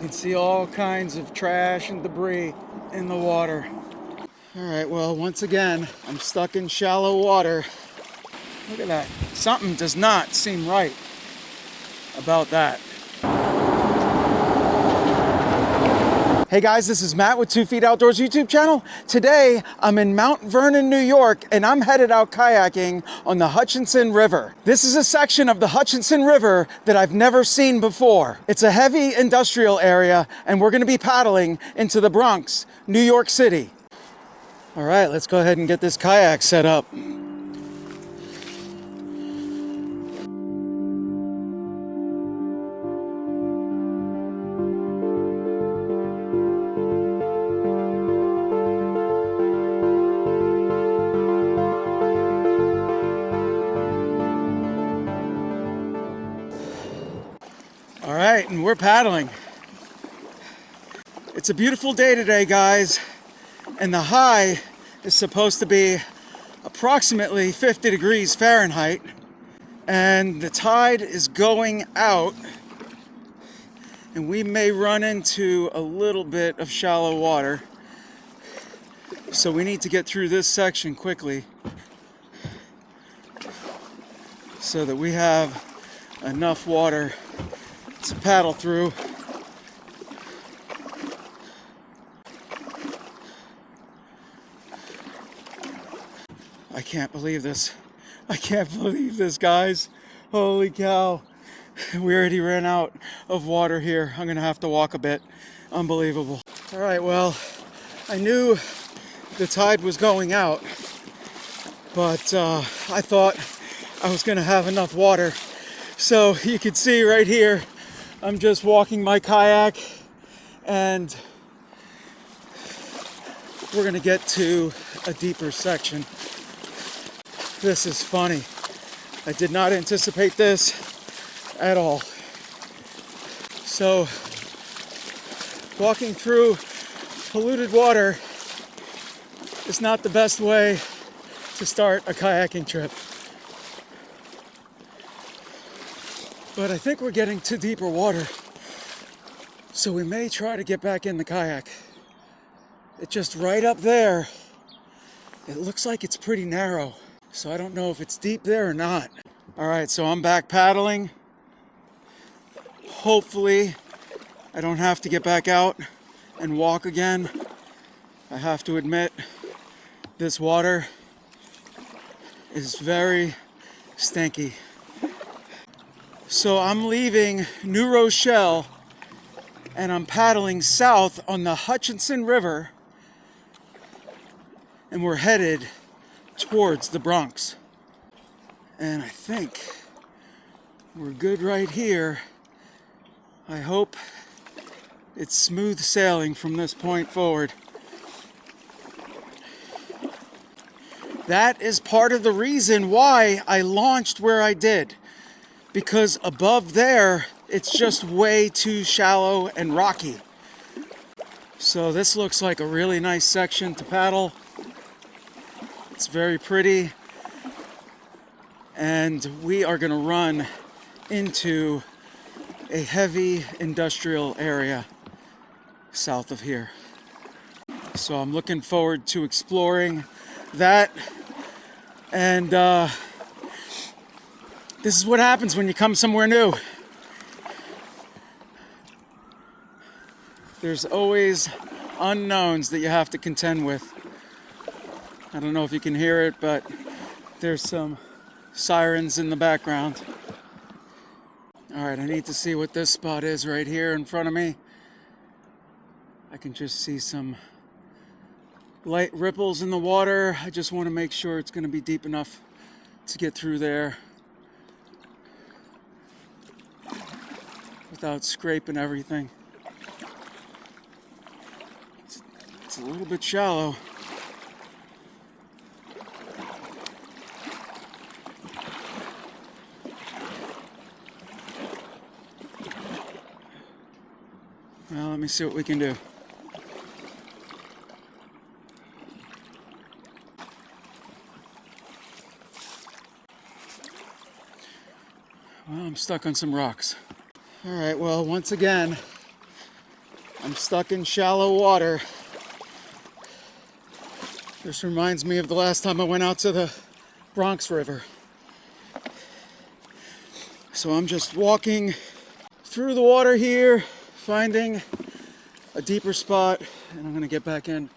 can see all kinds of trash and debris in the water. All right, well, once again, I'm stuck in shallow water. Look at that. Something does not seem right about that. Hey guys, this is Matt with 2 Feet Outdoors YouTube channel. Today, I'm in Mount Vernon, New York, and I'm headed out kayaking on the Hutchinson River. This is a section of the Hutchinson River that I've never seen before. It's a heavy industrial area, and we're gonna be paddling into the Bronx, New York City. All right, let's go ahead and get this kayak set up. All right, and we're paddling. It's a beautiful day today, guys, and the high is supposed to be approximately 50 degrees Fahrenheit, and the tide is going out, and we may run into a little bit of shallow water, so we need to get through this section quickly so that we have enough water to paddle through. I can't believe this. I can't believe this, guys. Holy cow. We already ran out of water here. I'm gonna have to walk a bit. Unbelievable. All right, well, I knew the tide was going out, but I thought I was gonna have enough water. So you can see right here, I'm just walking my kayak, and we're gonna get to a deeper section. This is funny. I did not anticipate this at all. So, walking through polluted water is not the best way to start a kayaking trip. But I think we're getting to deeper water, so we may try to get back in the kayak. It's just right up there. It looks like it's pretty narrow, so I don't know if it's deep there or not. All right, so I'm back paddling. Hopefully, I don't have to get back out and walk again. I have to admit, this water is very stinky. So I'm leaving New Rochelle and I'm paddling south on the Hutchinson River, and we're headed towards the Bronx. And I think we're good right here. I hope it's smooth sailing from this point forward. That is part of the reason why I launched where I did. Because above there, it's just way too shallow and rocky. So this looks like a really nice section to paddle. It's very pretty. And we are gonna run into a heavy industrial area south of here. So I'm looking forward to exploring that. And this is what happens when you come somewhere new. There's always unknowns that you have to contend with. I don't know if you can hear it, but there's some sirens in the background. All right, I need to see what this spot is right here in front of me. I can just see some light ripples in the water. I just want to make sure it's going to be deep enough to get through there without scraping everything. It's a little bit shallow. Well, let me see what we can do. Well, I'm stuck on some rocks. All right, well, once again, I'm stuck in shallow water. This reminds me of the last time I went out to the Bronx River. So I'm just walking through the water here, finding a deeper spot, and I'm gonna get back in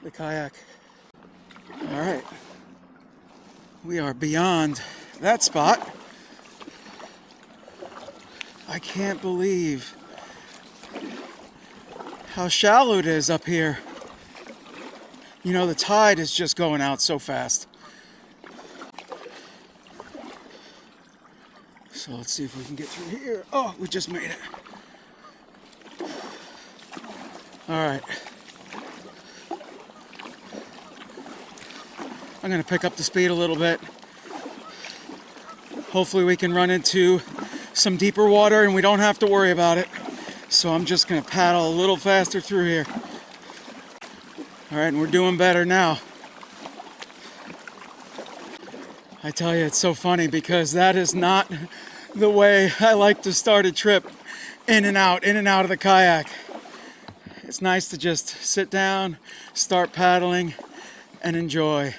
the kayak. All right, we are beyond that spot. I can't believe how shallow it is up here. You know, the tide is just going out so fast. So let's see if we can get through here. Oh, we just made it. All right. I'm gonna pick up the speed a little bit. Hopefully we can run into some deeper water and we don't have to worry about it. So I'm just gonna paddle a little faster through here. All right, and we're doing better now. I tell you, it's so funny because that is not the way I like to start a trip, in and out of the kayak. It's nice to just sit down, start paddling, and enjoy.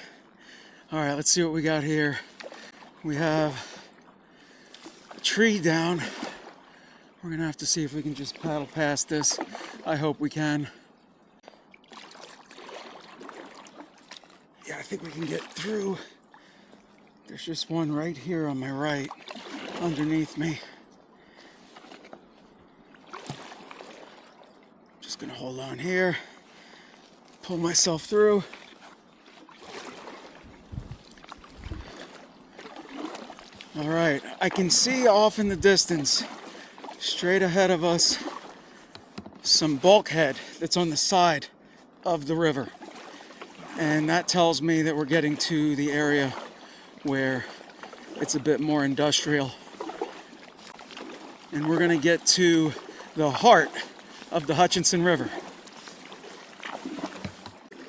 All right, let's see what we got here. We have a tree down. We're gonna have to see if we can just paddle past this. I hope we can. Yeah, I think we can get through. There's just one right here on my right, underneath me. Just gonna hold on here, pull myself through. All right, I can see off in the distance, straight ahead of us, some bulkhead that's on the side of the river. And that tells me that we're getting to the area where it's a bit more industrial. And we're gonna get to the heart of the Hutchinson River.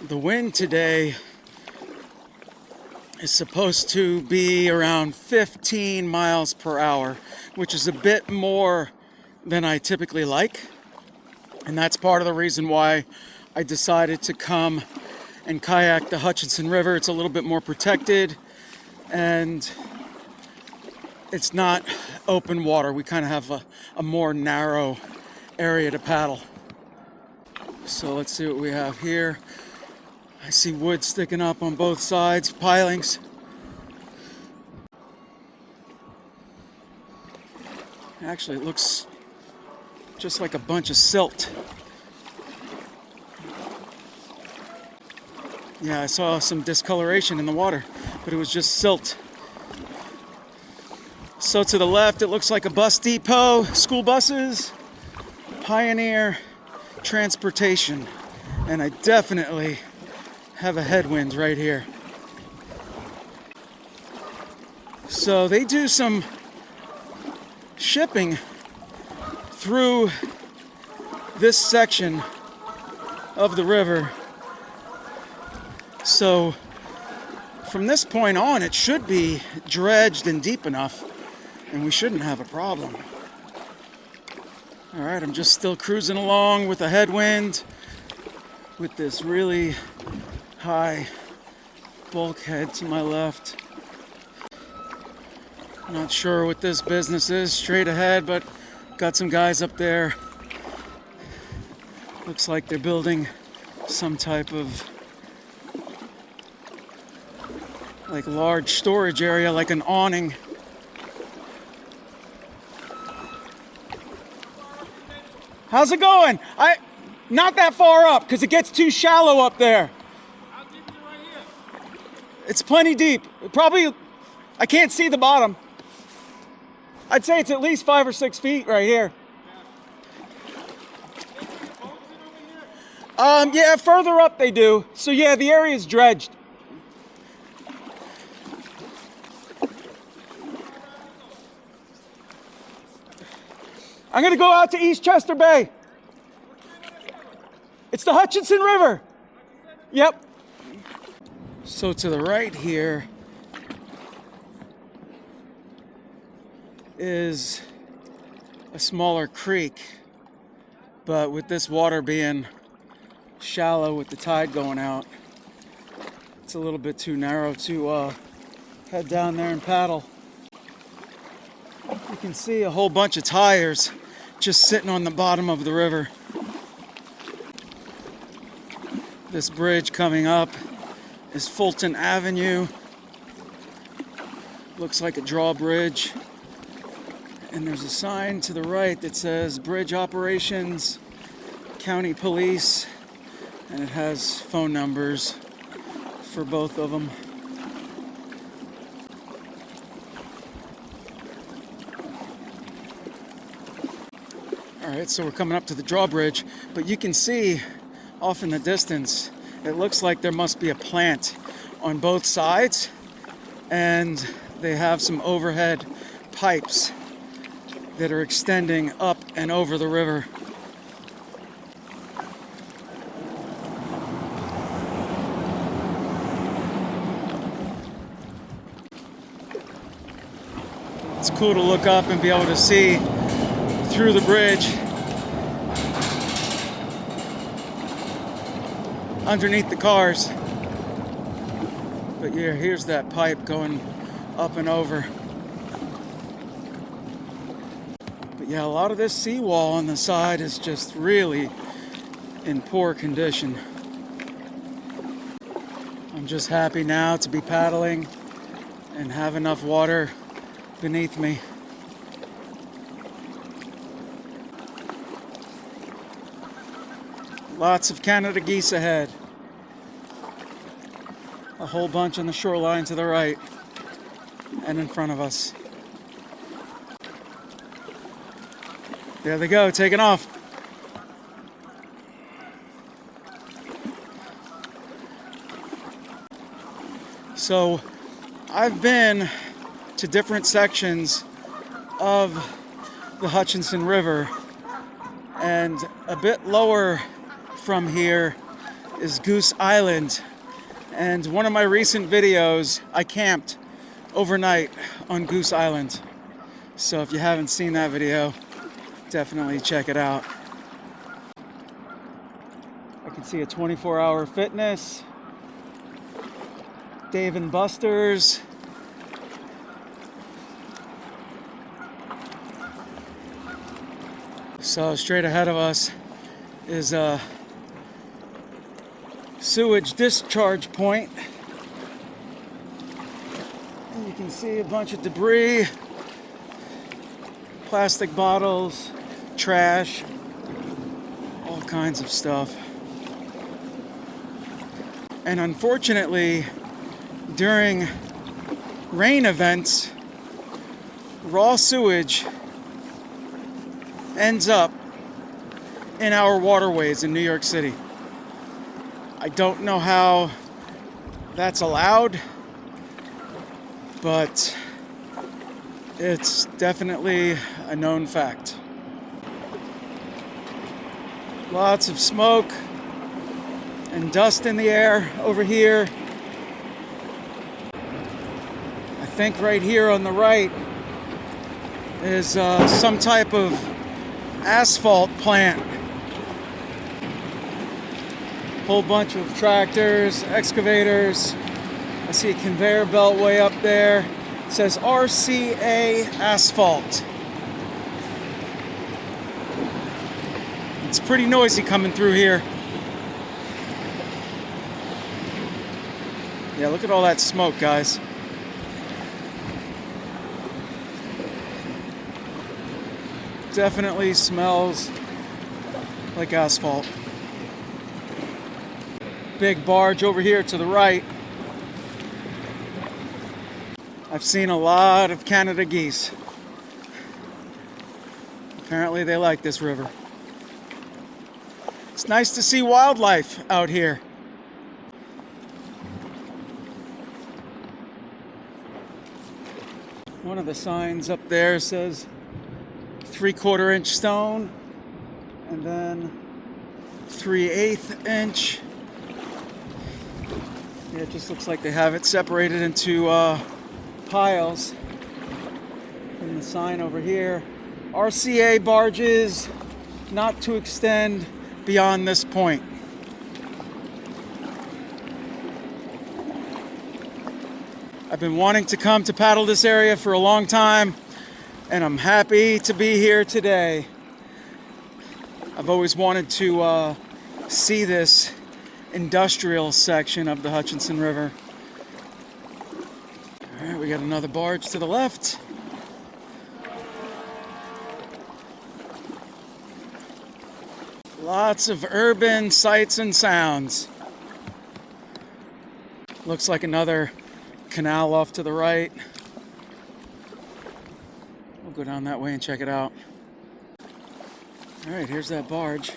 The wind today is supposed to be around 15 miles per hour, which is a bit more than I typically like. And that's part of the reason why I decided to come and kayak the Hutchinson River. It's a little bit more protected and it's not open water. We kind of have a more narrow area to paddle. So let's see what we have here. I see wood sticking up on both sides, pilings. Actually, it looks just like a bunch of silt. Yeah, I saw some discoloration in the water, but it was just silt. So to the left, it looks like a bus depot, school buses, Pioneer Transportation. And I definitely have a headwind right here. So they do some shipping through this section of the river. So from this point on, it should be dredged and deep enough, and we shouldn't have a problem. All right, I'm just still cruising along with a headwind with this really high bulkhead to my left. Not sure what this business is straight ahead, but got some guys up there. Looks like they're building some type of like large storage area, like an awning. How's it going? Not that far up, because it gets too shallow up there. How deep is it right here? It's plenty deep. Probably, I can't see the bottom. I'd say it's at least 5 or 6 feet right here. Yeah, further up they do. So yeah, the area is dredged. I'm gonna go out to East Chester Bay. It's the Hutchinson River. Yep. So to the right here is a smaller creek. But with this water being shallow with the tide going out, it's a little bit too narrow to head down there and paddle. You can see a whole bunch of tires just sitting on the bottom of the river. This bridge coming up is Fulton Avenue. Looks like a drawbridge. And there's a sign to the right that says Bridge Operations, County Police, and it has phone numbers for both of them. Alright, so we're coming up to the drawbridge, but you can see off in the distance, it looks like there must be a plant on both sides, and they have some overhead pipes that are extending up and over the river. It's cool to look up and be able to see through the bridge underneath the cars. But yeah, here's that pipe going up and over. But yeah, a lot of this seawall on the side is just really in poor condition. I'm just happy now to be paddling and have enough water beneath me. Lots of Canada geese ahead. A whole bunch on the shoreline to the right and in front of us. There they go, taking off. So I've been to different sections of the Hutchinson River, and a bit lower from here is Goose Island. And one of my recent videos, I camped overnight on Goose Island. So if you haven't seen that video, definitely check it out. I can see a 24-hour fitness, Dave and Buster's. So straight ahead of us is a sewage discharge point. And you can see a bunch of debris, plastic bottles, trash, all kinds of stuff. And unfortunately, during rain events, raw sewage ends up in our waterways in New York City. I don't know how that's allowed, but it's definitely a known fact. Lots of smoke and dust in the air over here. I think right here on the right is some type of asphalt plant. Whole bunch of tractors, excavators. I see a conveyor belt way up there. It says RCA Asphalt. It's pretty noisy coming through here. Yeah, look at all that smoke, guys. Definitely smells like asphalt. Big barge over here to the right. I've seen a lot of Canada geese. Apparently they like this river. It's nice to see wildlife out here. One of the signs up there says 3/4 inch stone, and then 3/8 inch. Yeah, it just looks like they have it separated into piles. And the sign over here, RCA barges not to extend beyond this point. I've been wanting to come to paddle this area for a long time, and I'm happy to be here today. I've always wanted to see this industrial section of the Hutchinson River. All right, we got another barge to the left. Lots of urban sights and sounds. Looks like another canal off to the right. We'll go down that way and check it out. All right, here's that barge.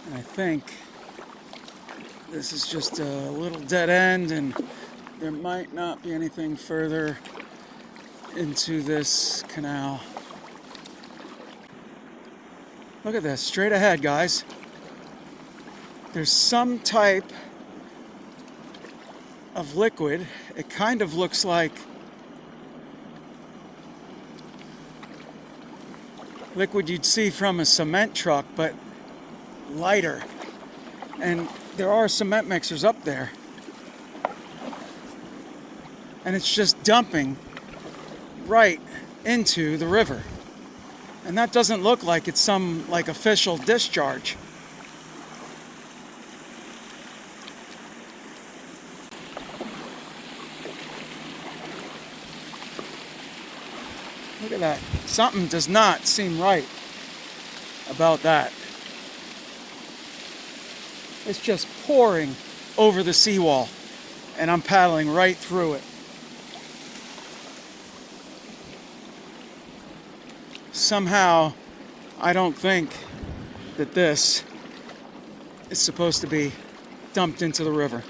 And I think this is just a little dead end, and there might not be anything further into this canal. Look at this, straight ahead, guys. There's some type of liquid. It kind of looks like liquid you'd see from a cement truck, but lighter. And there are cement mixers up there. And it's just dumping right into the river. And that doesn't look like it's some like official discharge. Look at that. Something does not seem right about that. It's just pouring over the seawall, and I'm paddling right through it. Somehow, I don't think that this is supposed to be dumped into the river.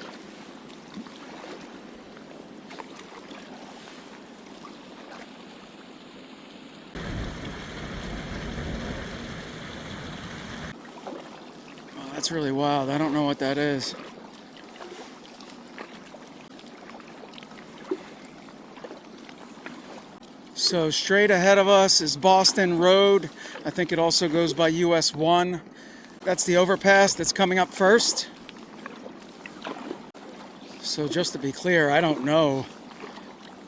Well, that's really wild. I don't know what that is. So straight ahead of us is Boston Road. I think it also goes by US 1. That's the overpass that's coming up first. So just to be clear, I don't know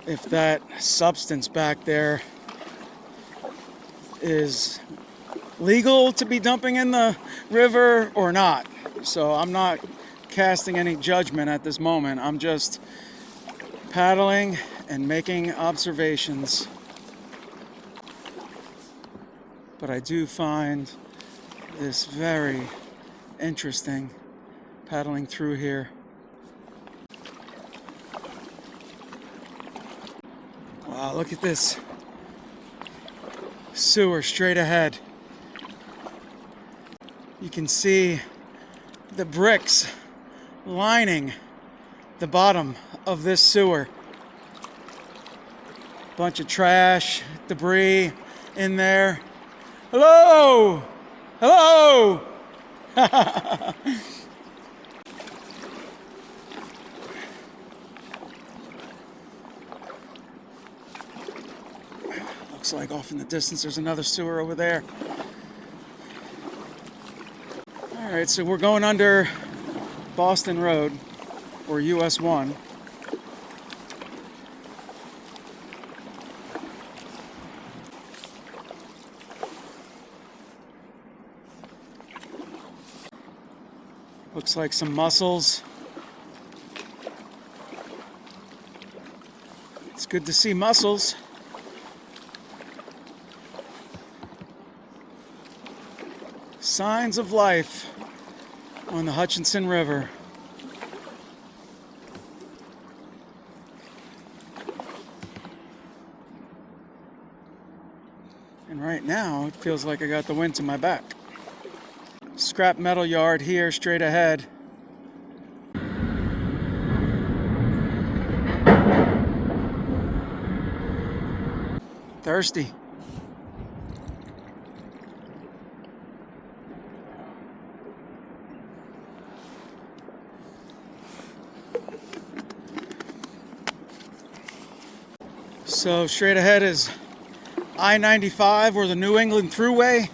if that substance back there is legal to be dumping in the river or not. So I'm not casting any judgment at this moment. I'm just paddling and making observations. But I do find this very interesting, paddling through here. Wow, look at this sewer straight ahead. You can see the bricks lining the bottom of this sewer. Bunch of trash, debris in there. Hello! Hello! Looks like off in the distance there's another sewer over there. Alright, so we're going under Boston Road, or US 1. Looks like some mussels. It's good to see mussels. Signs of life on the Hutchinson River. And right now, it feels like I got the wind to my back. Scrap metal yard here, straight ahead. Thirsty. So straight ahead is I-95 or the New England Thruway.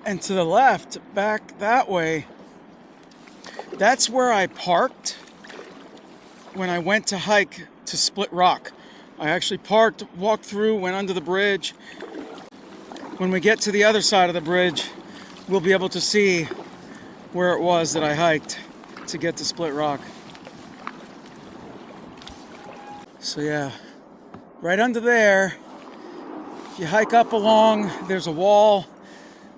And to the left, back that way, that's where I parked when I went to hike to Split Rock. I actually parked, walked through, went under the bridge. When we get to the other side of the bridge, we'll be able to see where it was that I hiked to get to Split Rock. So yeah, right under there, if you hike up along, there's a wall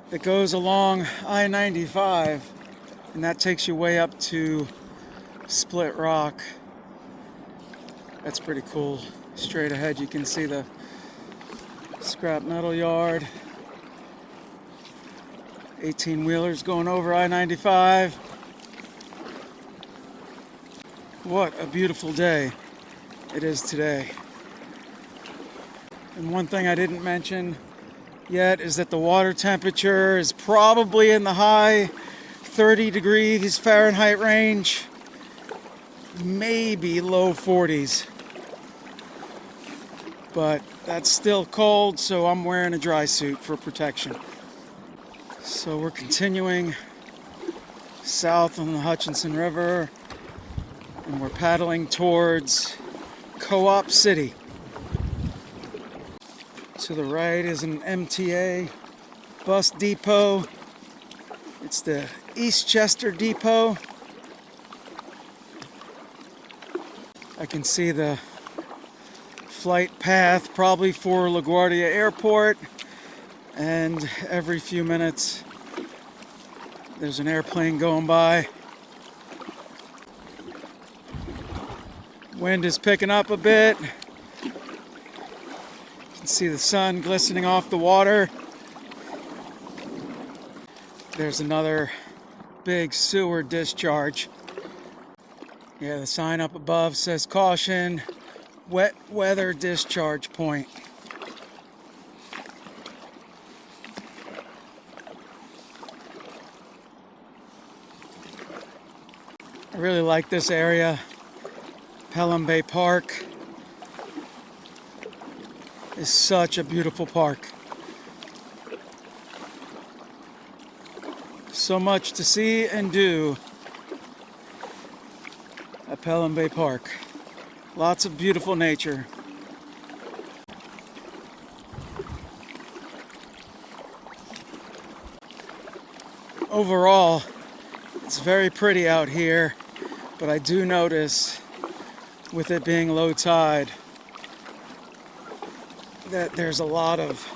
that goes along I-95, and that takes you way up to Split Rock. That's pretty cool. Straight ahead you can see the scrap metal yard. 18-wheelers going over I-95. What a beautiful day it is today. And one thing I didn't mention yet is that the water temperature is probably in the high 30 degrees Fahrenheit range, maybe low 40s. But that's still cold, so I'm wearing a dry suit for protection. So we're continuing south on the Hutchinson River, and we're paddling towards Co-op City. To the right is an MTA bus depot. It's the Eastchester Depot. I can see the flight path probably for LaGuardia Airport, and every few minutes there's an airplane going by. Wind is picking up a bit. You can see the sun glistening off the water. There's another big sewer discharge. Yeah, the sign up above says caution, wet weather discharge point. I really like this area. Pelham Bay Park is such a beautiful park. So much to see and do at Pelham Bay Park. Lots of beautiful nature. Overall, it's very pretty out here, but I do notice, with it being low tide, that there's a lot of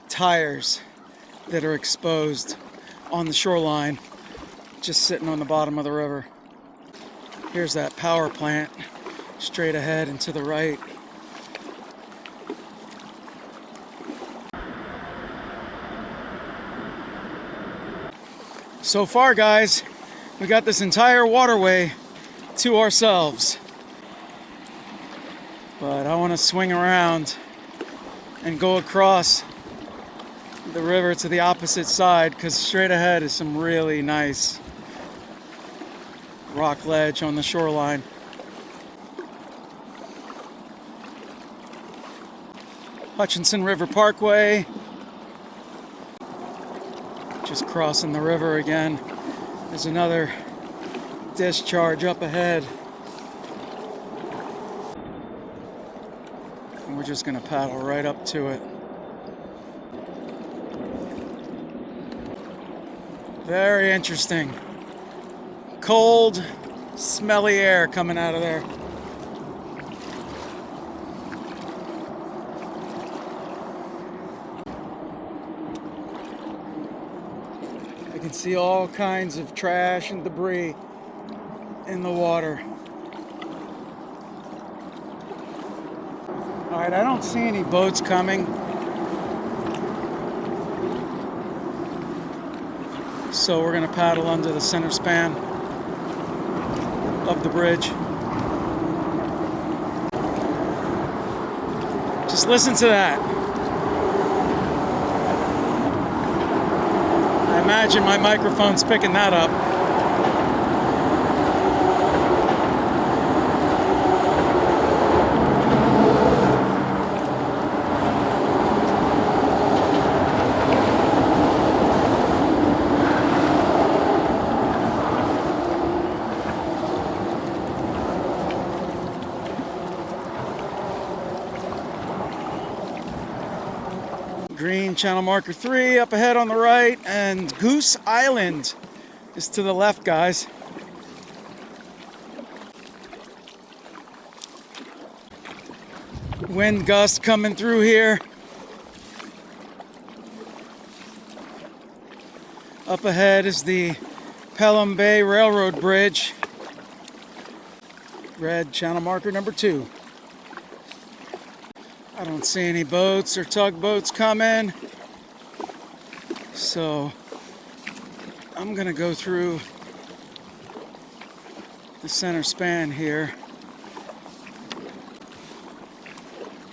tires that are exposed on the shoreline, just sitting on the bottom of the river. Here's that power plant straight ahead and to the right. So far, guys, we got this entire waterway to ourselves. But I want to swing around and go across the river to the opposite side, because straight ahead is some really nice rock ledge on the shoreline. Hutchinson River Parkway. Just crossing the river again. There's another discharge up ahead. And we're just gonna paddle right up to it. Very interesting. Cold, smelly air coming out of there. I can see all kinds of trash and debris in the water. All right, I don't see any boats coming. So we're gonna paddle under the center span of the bridge. Just listen to that. I imagine my microphone's picking that up. Green channel marker 3 up ahead on the right, and Goose Island is to the left, guys. Wind gust coming through here. Up ahead is the Pelham Bay Railroad Bridge. Red channel marker number 2. I don't see any boats or tugboats coming, so I'm gonna go through the center span here.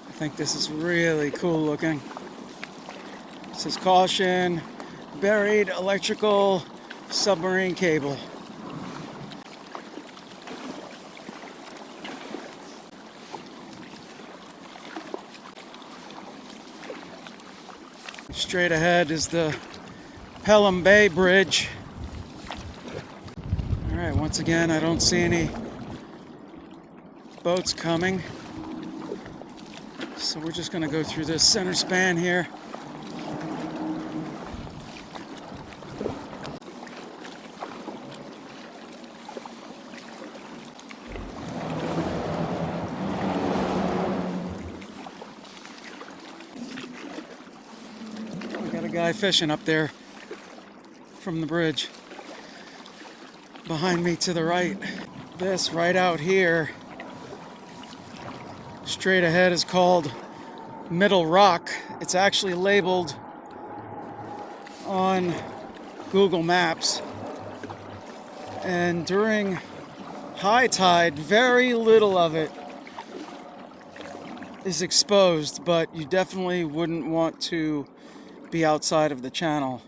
I think this is really cool looking. It says caution, buried electrical submarine cable. Straight ahead is the Pelham Bay Bridge. All right, once again, I don't see any boats coming. So we're just gonna go through this center span here. Guy fishing up there from the bridge. Behind me to the right. This right out here, straight ahead, is called Middle Rock. It's actually labeled on Google Maps. And during high tide, very little of it is exposed, but you definitely wouldn't want to be outside of the channel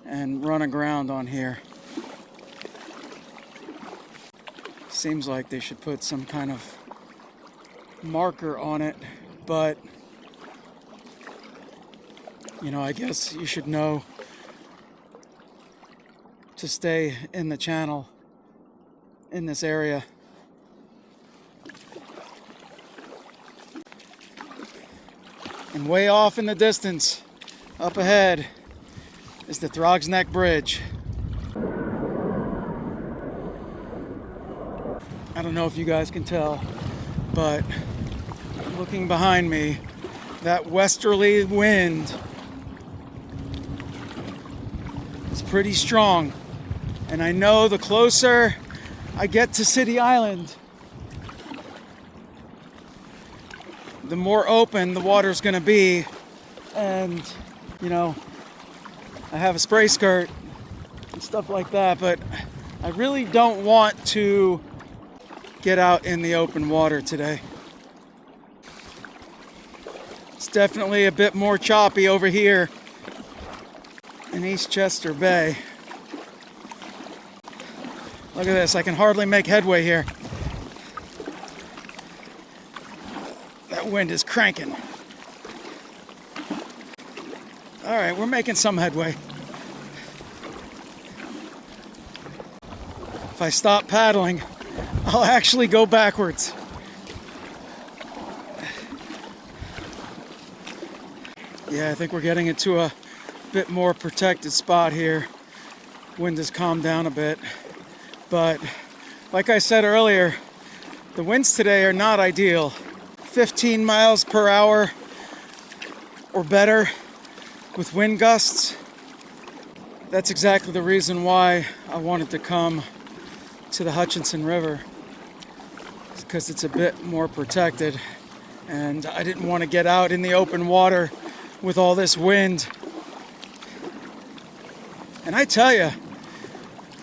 and run aground on here. Seems like they should put some kind of marker on it, but you know, I guess you should know to stay in the channel in this area. And way off in the distance, up ahead, is the Throgs Neck Bridge. I don't know if you guys can tell, but looking behind me, that westerly wind is pretty strong. And I know the closer I get to City Island, the more open the water's gonna be. And you know, I have a spray skirt and stuff like that, but I really don't want to get out in the open water today. It's definitely a bit more choppy over here in East Chester Bay. Look at this, I can hardly make headway here. That wind is cranking. All right, we're making some headway. If I stop paddling, I'll actually go backwards. Yeah, I think we're getting into a bit more protected spot here. Wind has calmed down a bit. But like I said earlier, the winds today are not ideal. 15 miles per hour or better with wind gusts. That's exactly the reason why I wanted to come to the Hutchinson River. It's because it's a bit more protected, and I didn't want to get out in the open water with all this wind. And I tell you,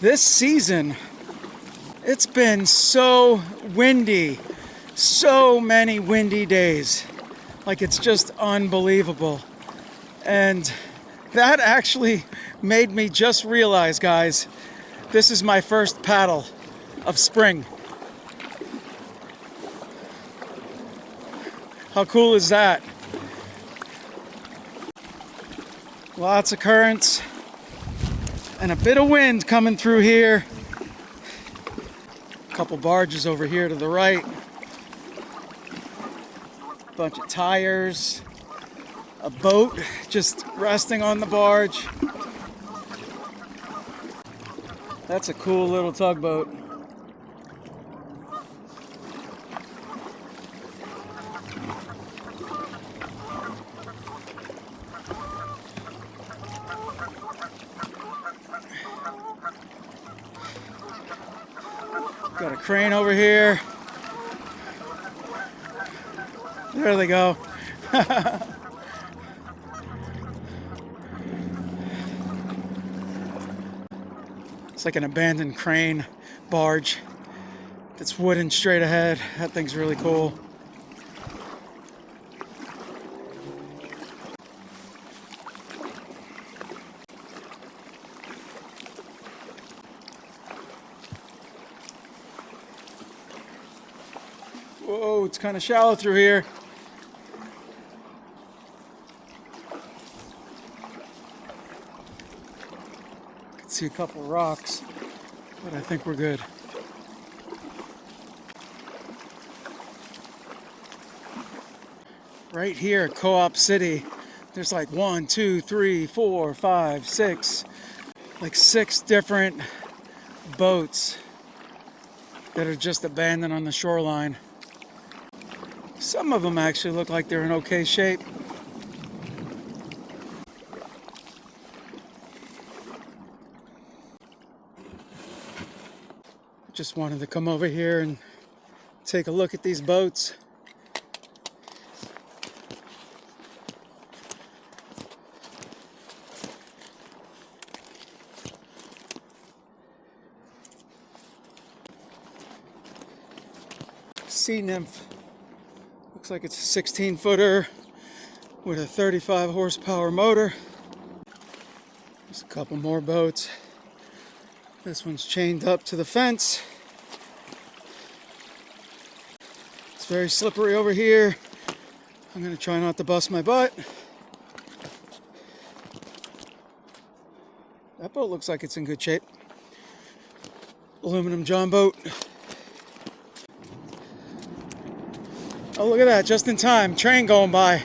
this season, it's been so windy, so many windy days. Like, it's just unbelievable. And that actually made me just realize, guys, this is my first paddle of spring. How cool is that? Lots of currents and a bit of wind coming through here. A couple barges over here to the right. Bunch of tires. a boat just resting on the barge. That's a cool little tugboat. Got a crane over here. There they go. It's like an abandoned crane barge that's wooden straight ahead. That thing's really cool. Whoa, it's kind of shallow through here. Can see a couple rocks, but I think we're good. Right here at Co-op City, there's like 1, 2, 3, 4, 5, 6, like 6 different boats that are just abandoned on the shoreline. Some of them actually look like they're in okay shape. Just wanted to come over here and take a look at these boats. Sea Nymph. Looks like it's a 16-footer with a 35 horsepower motor. There's a couple more boats. This one's chained up to the fence. It's very slippery over here. I'm gonna try not to bust my butt. That boat looks like it's in good shape. Aluminum John boat. Oh, look at that, just in time. Train going by.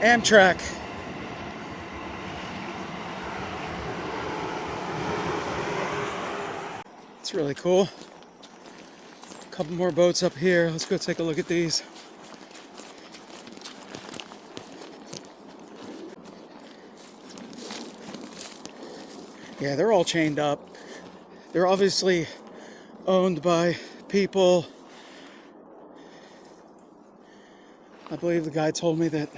Amtrak. It's really cool. A couple more boats up here. Let's go take a look at these. Yeah, they're all chained up. They're obviously owned by people. I believe the guy told me that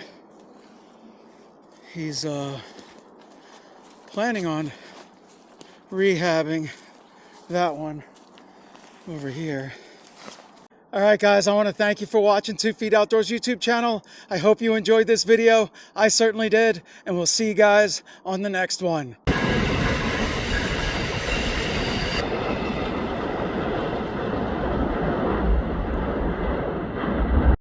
he's planning on rehabbing that one over here. All right, guys, I want to thank you for watching 2 Feet Outdoors YouTube channel. I hope you enjoyed this video. I certainly did, and we'll see you guys on the next one.